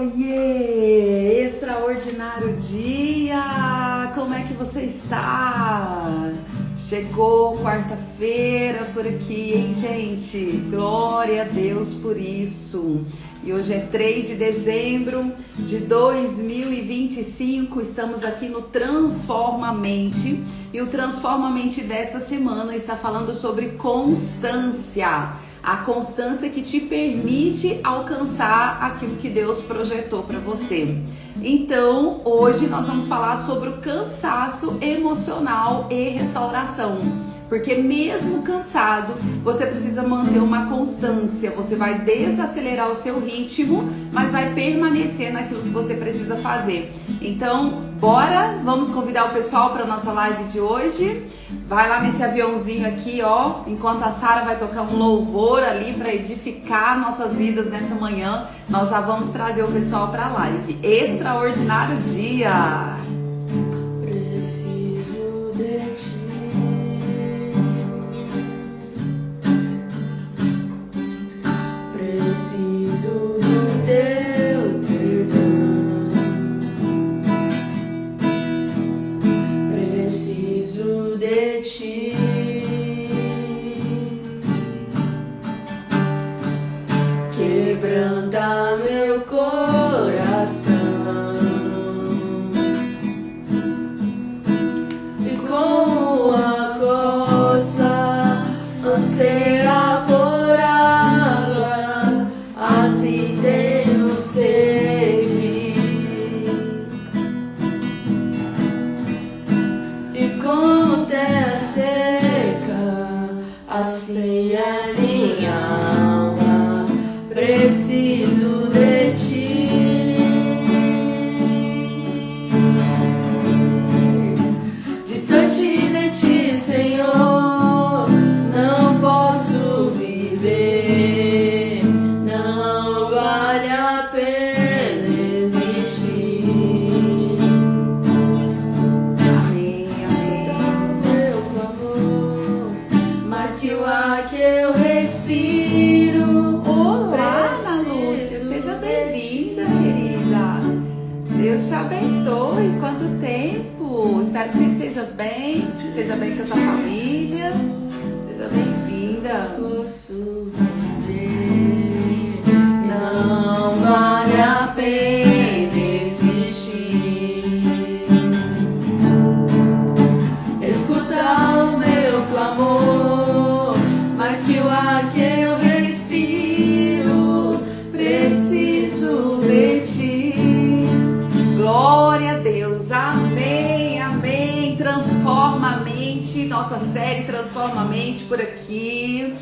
Oiê! Extraordinário dia! Como é que você está? Chegou quarta-feira por aqui, hein, gente? Glória a Deus por isso! E hoje é 3 de dezembro de 2025, estamos aqui no Transformamente. E o Transformamente desta semana está falando sobre constância. A constância que te permite alcançar aquilo que Deus projetou para você. Então, hoje nós vamos falar sobre o cansaço emocional e restauração. Porque mesmo cansado, você precisa manter uma constância. Você vai desacelerar o seu ritmo, mas vai permanecer naquilo que você precisa fazer. Então, bora! Vamos convidar o pessoal para a nossa live de hoje. Vai lá nesse aviãozinho aqui, ó, enquanto a Sara vai tocar um louvor ali para edificar nossas vidas nessa manhã. Nós já vamos trazer o pessoal para a live. Extraordinário dia! Preciso de ti. Preciso do teu perdão. Preciso de ti. Quebranta meu coração. E como a coça anseia por águas, assim tenho sede. E como terra seca, assim é minha alma. Preciso de ti. Distante de ti, Senhor, não posso viver. Não vale a pena existir. Amém, amém. Meu clamor, mais que o ar que eu respiro. Olá, Ana Lúcia, seja bem-vinda, querida. Deus te abençoe. Quanto tempo! Espero que você esteja bem com a sua família. Seja bem-vinda. Posso viver. Não vale a pena existir. Escuta o meu clamor, mais que o ar que eu respiro. Preciso de ti. Glória a Deus. Amém, amém. Transforma a mente. Nossa série Transforma a Mente por aqui.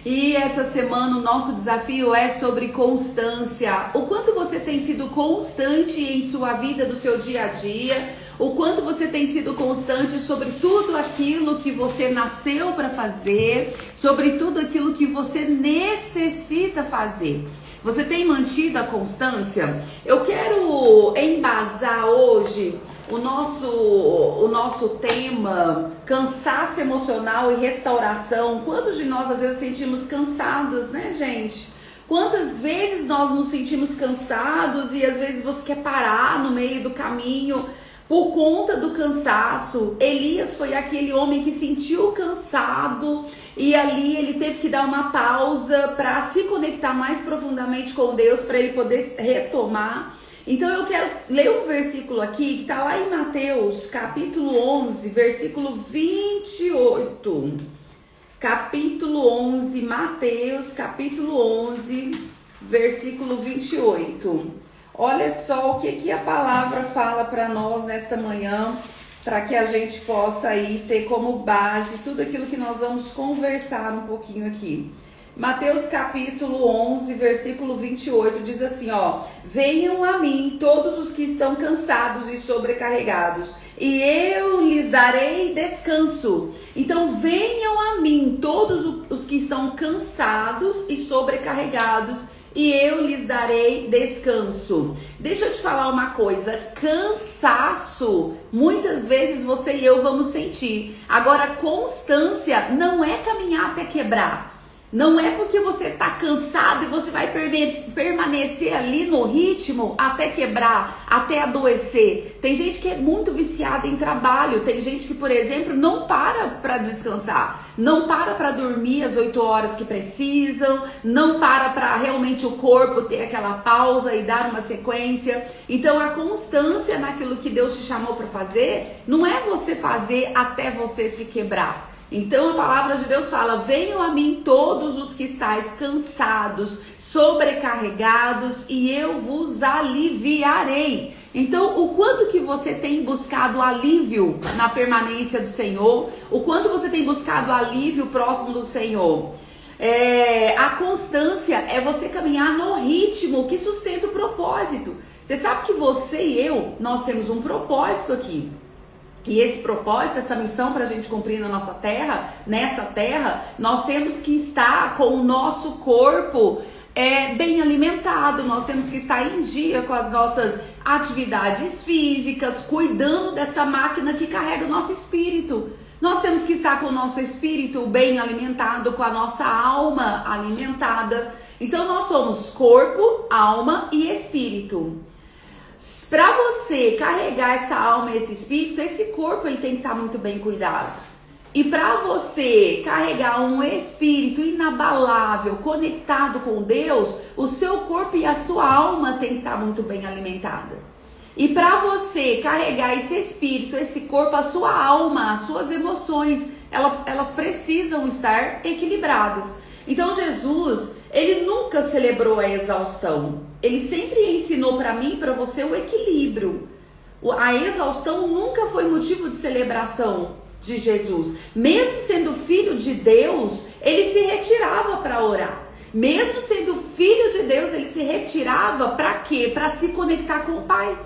E essa semana o nosso desafio é sobre constância. O quanto você tem sido constante em sua vida, do seu dia a dia. O quanto você tem sido constante sobre tudo aquilo que você nasceu para fazer. Sobre tudo aquilo que você necessita fazer. Você tem mantido a constância? Eu quero embasar hoje o nosso tema, cansaço emocional e restauração. Quantos de nós às vezes sentimos cansados, né, gente? Quantas vezes nós nos sentimos cansados e às vezes você quer parar no meio do caminho por conta do cansaço. Elias foi aquele homem que sentiu cansado e ali ele teve que dar uma pausa para se conectar mais profundamente com Deus, para ele poder retomar. Então eu quero ler um versículo aqui que está lá em Mateus, capítulo 11, versículo 28. Capítulo 11, Mateus, capítulo 11, versículo 28. Olha só o que a palavra fala para nós nesta manhã, para que a gente possa aí ter como base tudo aquilo que nós vamos conversar um pouquinho aqui. Mateus capítulo 11, versículo 28 diz assim, ó: venham a mim todos os que estão cansados e sobrecarregados, e eu lhes darei descanso. Então venham a mim todos os que estão cansados e sobrecarregados, e eu lhes darei descanso. Deixa eu te falar uma coisa, cansaço, muitas vezes você e eu vamos sentir. Agora, constância não é caminhar até quebrar. Não é porque você está cansado e você vai permanecer ali no ritmo até quebrar, até adoecer. Tem gente que é muito viciada em trabalho, tem gente que, por exemplo, não para descansar, não para dormir as 8 horas que precisam, não para realmente o corpo ter aquela pausa e dar uma sequência. Então a constância naquilo que Deus te chamou para fazer, não é você fazer até você se quebrar. Então a palavra de Deus fala: venham a mim todos os que estáis cansados, sobrecarregados, e eu vos aliviarei. Então o quanto que você tem buscado alívio na permanência do Senhor, o quanto você tem buscado alívio próximo do Senhor. A constância é você caminhar no ritmo que sustenta o propósito. Você sabe que você e eu, nós temos um propósito aqui. E esse propósito, essa missão para a gente cumprir na nossa terra, nessa terra, nós temos que estar com o nosso corpo bem alimentado, nós temos que estar em dia com as nossas atividades físicas, cuidando dessa máquina que carrega o nosso espírito. Nós temos que estar com o nosso espírito bem alimentado, com a nossa alma alimentada. Então nós somos corpo, alma e espírito. Para você carregar essa alma e esse espírito, esse corpo ele tem que estar muito bem cuidado. E para você carregar um espírito inabalável, conectado com Deus, o seu corpo e a sua alma tem que estar muito bem alimentada. E para você carregar esse espírito, esse corpo, a sua alma, as suas emoções, elas precisam estar equilibradas. Então Jesus, ele nunca celebrou a exaustão. Ele sempre ensinou para mim e para você o equilíbrio. A exaustão nunca foi motivo de celebração de Jesus. Mesmo sendo filho de Deus, ele se retirava para orar. Mesmo sendo filho de Deus, ele se retirava para quê? Para se conectar com o Pai.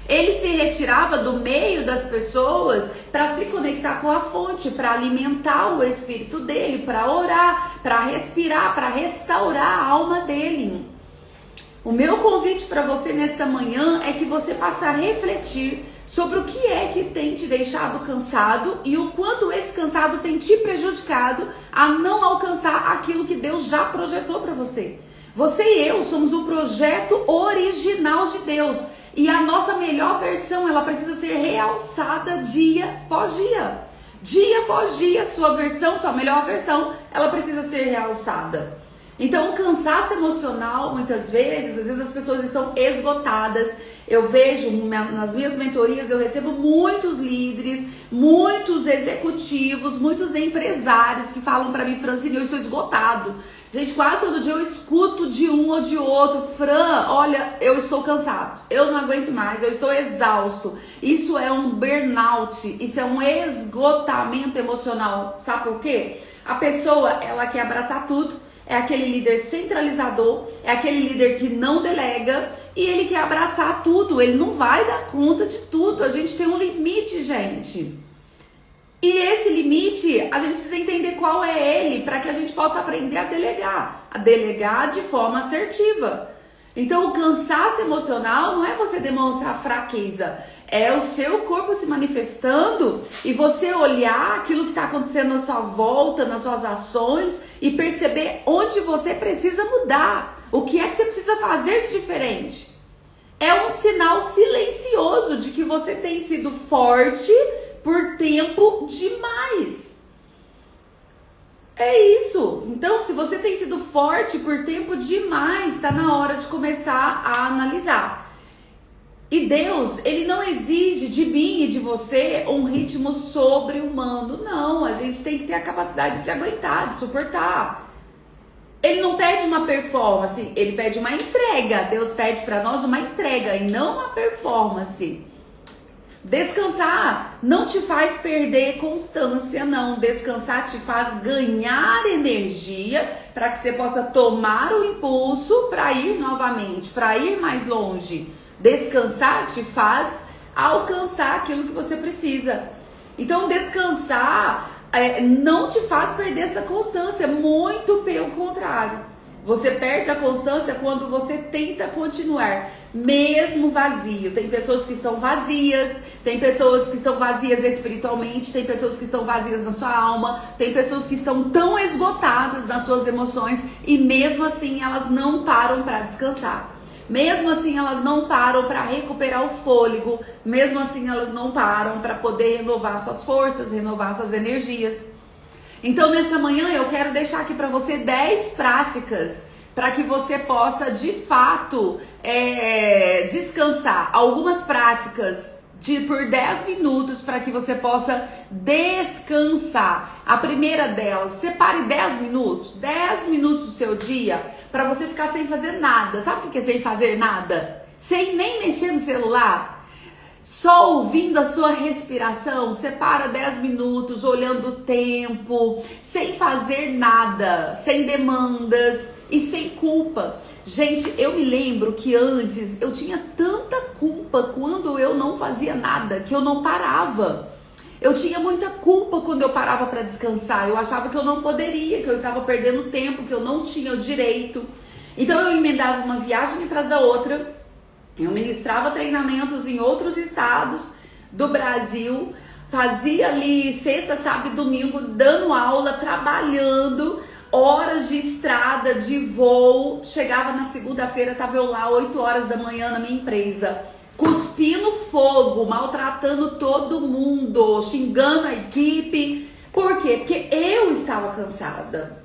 Ele se retirava do meio das pessoas para se conectar com a fonte, para alimentar o espírito dele, para orar, para respirar, para restaurar a alma dele. O meu convite para você nesta manhã é que você passe a refletir sobre o que é que tem te deixado cansado e o quanto esse cansado tem te prejudicado a não alcançar aquilo que Deus já projetou para você. Você e eu somos o projeto original de Deus. E a nossa melhor versão, ela precisa ser realçada dia após dia. Dia após dia, sua melhor versão, ela precisa ser realçada. Então, o cansaço emocional, muitas vezes, às vezes as pessoas estão esgotadas. Eu vejo, nas minhas mentorias, eu recebo muitos líderes, muitos executivos, muitos empresários que falam para mim: Francine, eu estou esgotado. Gente, quase todo dia eu escuto de um ou de outro: Fran, olha, eu estou cansado, eu não aguento mais, eu estou exausto. Isso é um burnout, isso é um esgotamento emocional. Sabe por quê? A pessoa, ela quer abraçar tudo, é aquele líder centralizador, é aquele líder que não delega e ele quer abraçar tudo, ele não vai dar conta de tudo. A gente tem um limite, gente. E esse limite, a gente precisa entender qual é ele, para que a gente possa aprender a delegar de forma assertiva. Então o cansaço emocional não é você demonstrar fraqueza, é o seu corpo se manifestando e você olhar aquilo que está acontecendo na sua volta, nas suas ações e perceber onde você precisa mudar, o que é que você precisa fazer de diferente. É um sinal silencioso de que você tem sido forte por tempo demais. É isso. Então, se você tem sido forte por tempo demais, está na hora de começar a analisar. E Deus, ele não exige de mim e de você um ritmo sobre-humano. Não, a gente tem que ter a capacidade de aguentar, de suportar. Ele não pede uma performance, ele pede uma entrega. Deus pede para nós uma entrega e não uma performance. Descansar não te faz perder constância, não. Descansar te faz ganhar energia para que você possa tomar o impulso para ir novamente, para ir mais longe. Descansar te faz alcançar aquilo que você precisa. Então descansar não te faz perder essa constância, muito pelo contrário. Você perde a constância quando você tenta continuar, mesmo vazio. Tem pessoas que estão vazias, tem pessoas que estão vazias espiritualmente, tem pessoas que estão vazias na sua alma, tem pessoas que estão tão esgotadas nas suas emoções e mesmo assim elas não param para descansar. Mesmo assim elas não param para recuperar o fôlego, mesmo assim elas não param para poder renovar suas forças, renovar suas energias. Então, nesta manhã, eu quero deixar aqui para você 10 práticas para que você possa, de fato, descansar. Algumas práticas por 10 minutos para que você possa descansar. A primeira delas, separe 10 minutos do seu dia para você ficar sem fazer nada. Sabe o que é sem fazer nada? Sem nem mexer no celular. Só ouvindo a sua respiração. Separa 10 minutos, olhando o tempo, sem fazer nada, sem demandas e sem culpa. Gente, eu me lembro que antes eu tinha tanta culpa quando eu não fazia nada, que eu não parava. Eu tinha muita culpa quando eu parava para descansar. Eu achava que eu não poderia, que eu estava perdendo tempo, que eu não tinha o direito. Então eu emendava uma viagem atrás da outra. Eu ministrava treinamentos em outros estados do Brasil, fazia ali sexta, sábado e domingo, dando aula, trabalhando, horas de estrada, de voo. Chegava na segunda-feira, estava eu lá 8 horas da manhã na minha empresa, cuspindo fogo, maltratando todo mundo, xingando a equipe. Por quê? Porque eu estava cansada.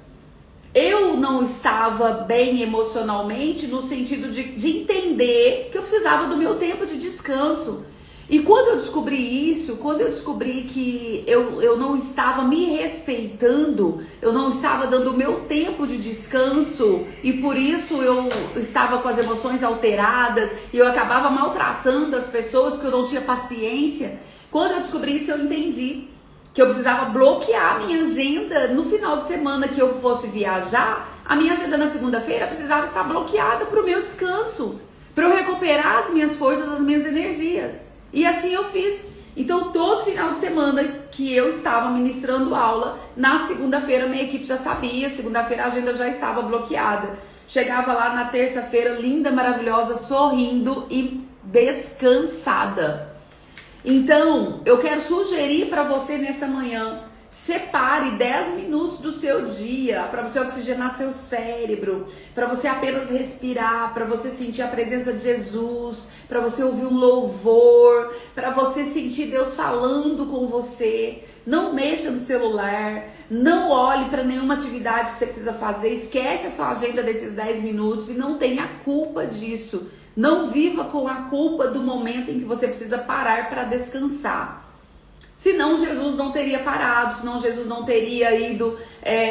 Eu não estava bem emocionalmente no sentido de entender que eu precisava do meu tempo de descanso. E quando eu descobri isso, quando eu descobri que eu não estava me respeitando, eu não estava dando o meu tempo de descanso e por isso eu estava com as emoções alteradas e eu acabava maltratando as pessoas porque eu não tinha paciência. Quando eu descobri isso, eu entendi que eu precisava bloquear a minha agenda no final de semana que eu fosse viajar. A minha agenda na segunda-feira precisava estar bloqueada para o meu descanso, para eu recuperar as minhas forças, as minhas energias. E assim eu fiz. Então todo final de semana que eu estava ministrando aula, na segunda-feira minha equipe já sabia, segunda-feira a agenda já estava bloqueada. Chegava lá na terça-feira linda, maravilhosa, sorrindo e descansada. Então, eu quero sugerir para você nesta manhã, separe 10 minutos do seu dia para você oxigenar seu cérebro, para você apenas respirar, para você sentir a presença de Jesus, para você ouvir um louvor, para você sentir Deus falando com você. Não mexa no celular, não olhe para nenhuma atividade que você precisa fazer, esquece a sua agenda desses 10 minutos e não tenha culpa disso. Não viva com a culpa do momento em que você precisa parar para descansar. Senão Jesus não teria parado, senão Jesus não teria ido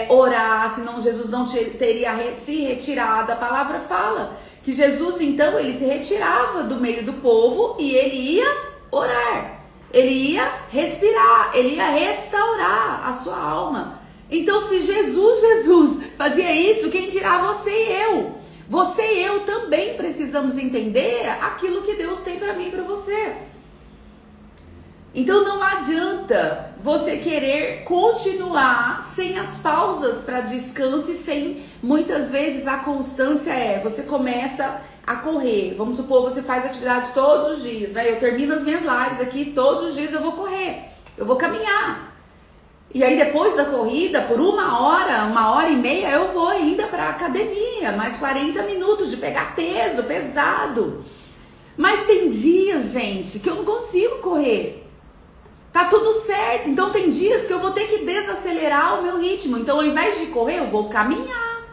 orar, senão Jesus não teria se retirado. A palavra fala que Jesus então ele se retirava do meio do povo e ele ia orar. Ele ia respirar, ele ia restaurar a sua alma. Então se Jesus fazia isso, quem dirá você e eu? Você e eu também precisamos entender aquilo que Deus tem para mim e para você. Então não adianta você querer continuar sem as pausas para descanso e sem, muitas vezes, a constância você começa a correr. Vamos supor, você faz atividade todos os dias, né? Eu termino as minhas lives aqui, todos os dias eu vou correr, eu vou caminhar. E aí depois da corrida, por 1h30, eu vou ainda para a academia, mais 40 minutos de pegar peso pesado. Mas tem dias, gente, que eu não consigo correr. Tá tudo certo, então tem dias que eu vou ter que desacelerar o meu ritmo. Então ao invés de correr, eu vou caminhar.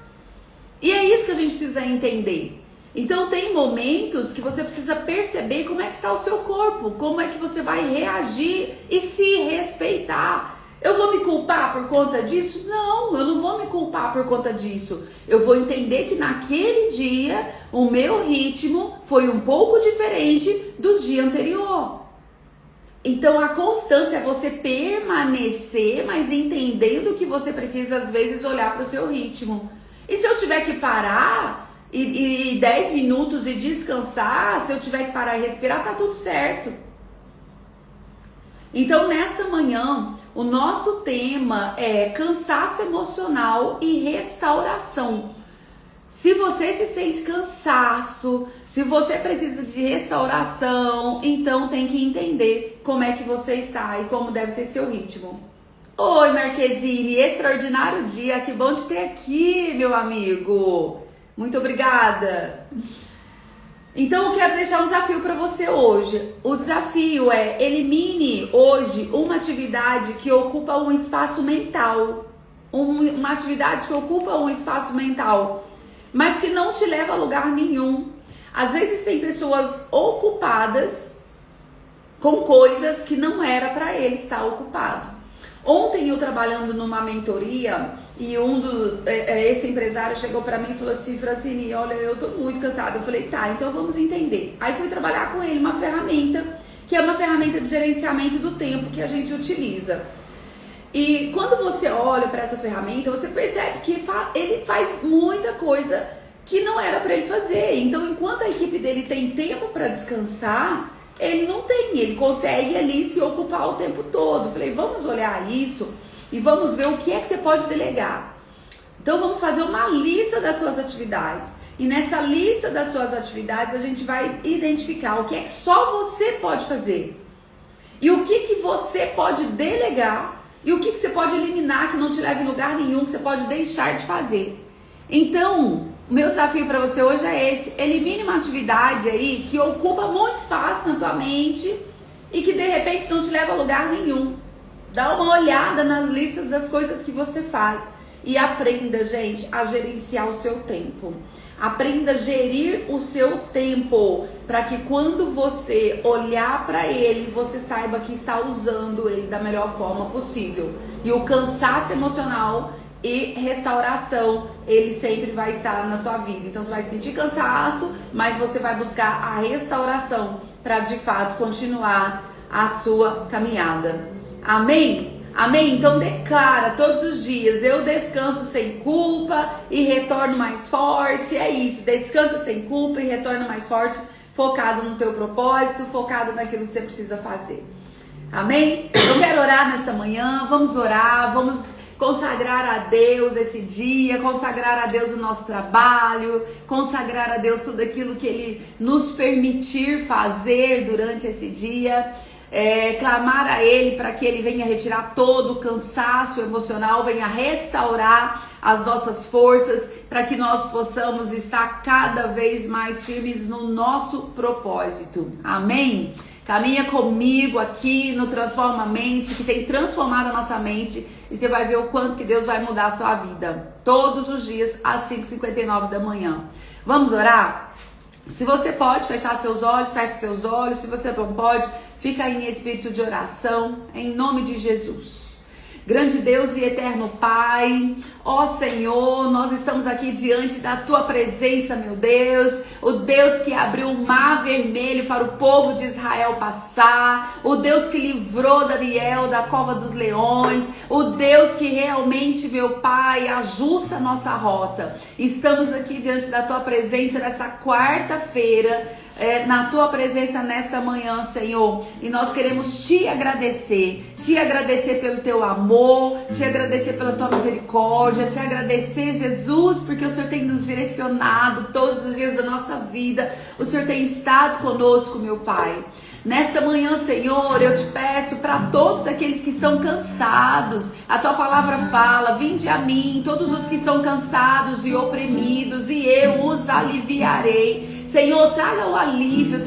E é isso que a gente precisa entender. Então tem momentos que você precisa perceber como é que está o seu corpo, como é que você vai reagir e se respeitar. Eu vou me culpar por conta disso? Não, eu não vou me culpar por conta disso. Eu vou entender que naquele dia o meu ritmo foi um pouco diferente do dia anterior. Então a constância é você permanecer, mas entendendo que você precisa às vezes olhar para o seu ritmo. E se eu tiver que parar e 10 minutos e descansar, se eu tiver que parar e respirar, tá tudo certo. Então nesta manhã o nosso tema é cansaço emocional e restauração. Se você se sente cansaço, se você precisa de restauração, então tem que entender como é que você está e como deve ser seu ritmo. Oi, Marquezine, extraordinário dia, que bom te ter aqui, meu amigo. Muito obrigada. Então eu quero deixar um desafio para você hoje. O desafio é: elimine hoje uma atividade que ocupa um espaço mental. Uma atividade que ocupa um espaço mental, mas que não te leva a lugar nenhum. Às vezes tem pessoas ocupadas com coisas que não era para ele estar ocupado. Ontem eu trabalhando numa mentoria e esse empresário chegou para mim e falou assim: Francine, olha, eu tô muito cansado. Eu falei, tá, então vamos entender. Aí fui trabalhar com ele uma ferramenta, que é uma ferramenta de gerenciamento do tempo que a gente utiliza. E quando você olha para essa ferramenta, você percebe que ele faz muita coisa que não era para ele fazer. Então, enquanto a equipe dele tem tempo para descansar, ele não tem, ele consegue ali se ocupar o tempo todo. Falei, vamos olhar isso e vamos ver o que é que você pode delegar. Então vamos fazer uma lista das suas atividades. E nessa lista das suas atividades a gente vai identificar o que é que só você pode fazer. E o que você pode delegar e o que você pode eliminar que não te leve em lugar nenhum, que você pode deixar de fazer. Então, o meu desafio para você hoje é esse: elimine uma atividade aí que ocupa muito espaço na tua mente e que de repente não te leva a lugar nenhum. Dá uma olhada nas listas das coisas que você faz e aprenda, gente, a gerenciar o seu tempo. Aprenda a gerir o seu tempo, para que quando você olhar para ele, você saiba que está usando ele da melhor forma possível. E o cansaço emocional e restauração, ele sempre vai estar na sua vida. Então você vai sentir cansaço, mas você vai buscar a restauração para de fato continuar a sua caminhada. Amém? Amém? Então declara todos os dias: eu descanso sem culpa e retorno mais forte. É isso, descansa sem culpa e retorna mais forte, focado no teu propósito, focado naquilo que você precisa fazer. Amém? Eu quero orar nesta manhã, vamos orar, vamos consagrar a Deus esse dia, consagrar a Deus o nosso trabalho, consagrar a Deus tudo aquilo que Ele nos permitir fazer durante esse dia. Clamar a Ele para que Ele venha retirar todo o cansaço emocional, venha restaurar as nossas forças, para que nós possamos estar cada vez mais firmes no nosso propósito. Amém? Caminha comigo aqui no Transforma Mente, que tem transformado a nossa mente, e você vai ver o quanto que Deus vai mudar a sua vida, todos os dias às 5h59 da manhã. Vamos orar? Se você pode fechar seus olhos, feche seus olhos. Se você não pode, fica aí em espírito de oração, em nome de Jesus. Grande Deus e eterno Pai, ó Senhor, nós estamos aqui diante da Tua presença, meu Deus, o Deus que abriu o mar vermelho para o povo de Israel passar, o Deus que livrou Daniel da cova dos leões, o Deus que realmente, meu Pai, ajusta a nossa rota. Estamos aqui diante da Tua presença nessa quarta-feira, na Tua presença nesta manhã, Senhor, e nós queremos Te agradecer pelo Teu amor, Te agradecer pela Tua misericórdia, Te agradecer, Jesus, porque o Senhor tem nos direcionado todos os dias da nossa vida, o Senhor tem estado conosco, meu Pai. Nesta manhã, Senhor, eu te peço para todos aqueles que estão cansados, a Tua palavra fala: vinde a mim, todos os que estão cansados e oprimidos, e eu os aliviarei. Senhor, traga o alívio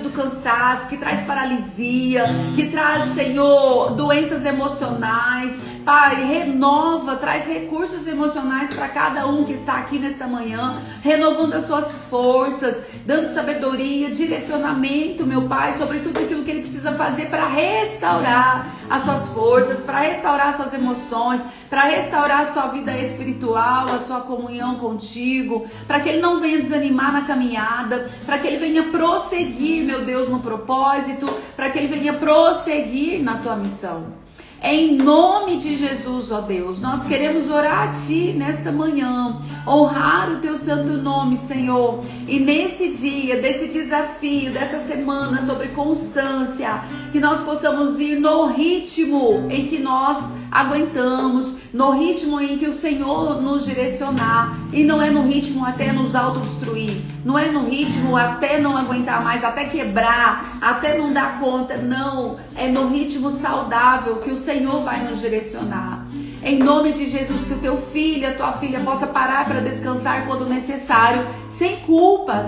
do cansaço, que traz paralisia, que traz, Senhor, doenças emocionais. Pai, renova, traz recursos emocionais para cada um que está aqui nesta manhã, renovando as suas forças, dando sabedoria, direcionamento, meu Pai, sobre tudo aquilo que ele precisa fazer para restaurar as suas forças, para restaurar as suas emoções, para restaurar a sua vida espiritual, a sua comunhão contigo, para que ele não venha desanimar na caminhada, para que ele venha prosseguir, meu Deus, no propósito, para que ele venha prosseguir na tua missão. Em nome de Jesus, ó Deus, nós queremos orar a Ti nesta manhã, honrar o Teu santo nome, Senhor, e nesse dia, desse desafio, dessa semana sobre constância, que nós possamos ir no ritmo em que nós aguentamos, no ritmo em que o Senhor nos direcionar. E não é no ritmo até nos autodestruir, não é no ritmo até não aguentar mais, até quebrar, até não dar conta. Não, é no ritmo saudável que o Senhor vai nos direcionar. Em nome de Jesus, que o teu filho, a tua filha possa parar para descansar quando necessário, sem culpa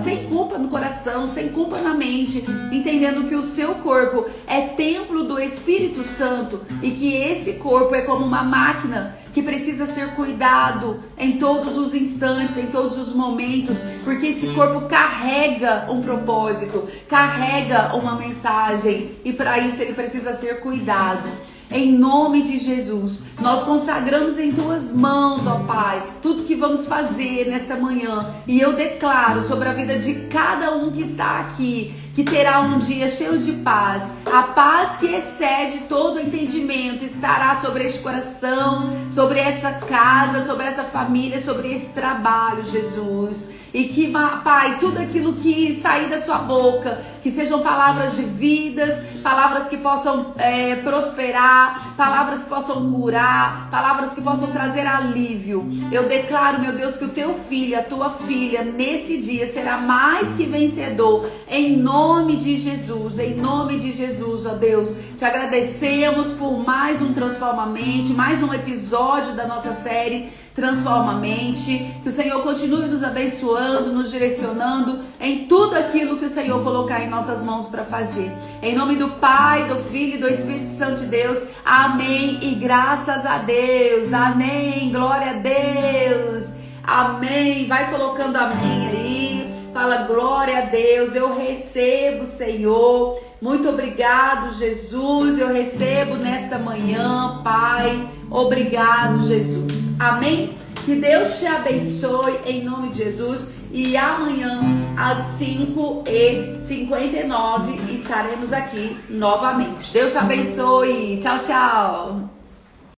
no coração, sem culpa na mente, entendendo que o seu corpo é templo do Espírito Santo e que esse corpo é como uma máquina que precisa ser cuidado em todos os instantes, em todos os momentos, porque esse corpo carrega um propósito, carrega uma mensagem e para isso ele precisa ser cuidado. Em nome de Jesus, nós consagramos em tuas mãos, ó Pai, tudo que vamos fazer nesta manhã. E eu declaro sobre a vida de cada um que está aqui, que terá um dia cheio de paz. A paz que excede todo entendimento estará sobre este coração, sobre esta casa, sobre essa família, sobre esse trabalho, Jesus. E que, Pai, tudo aquilo que sair da sua boca, que sejam palavras de vidas, palavras que possam prosperar, palavras que possam curar, palavras que possam trazer alívio. Eu declaro, meu Deus, que o teu filho, a tua filha, nesse dia será mais que vencedor, em nome de Jesus, ó Deus. Te agradecemos por mais um Transformamente, mais um episódio da nossa série Transformamente. Que o Senhor continue nos abençoando, nos direcionando em tudo aquilo que o Senhor colocar em nossas mãos para fazer. Em nome do Pai, do Filho e do Espírito Santo de Deus. Amém e graças a Deus. Amém. Glória a Deus. Amém. Vai colocando amém aí. Fala glória a Deus. Eu recebo, Senhor. Muito obrigado, Jesus. Eu recebo nesta manhã, Pai. Obrigado, Jesus. Amém? Que Deus te abençoe em nome de Jesus. E amanhã, às 5h59, estaremos aqui novamente. Deus te abençoe. Tchau, tchau.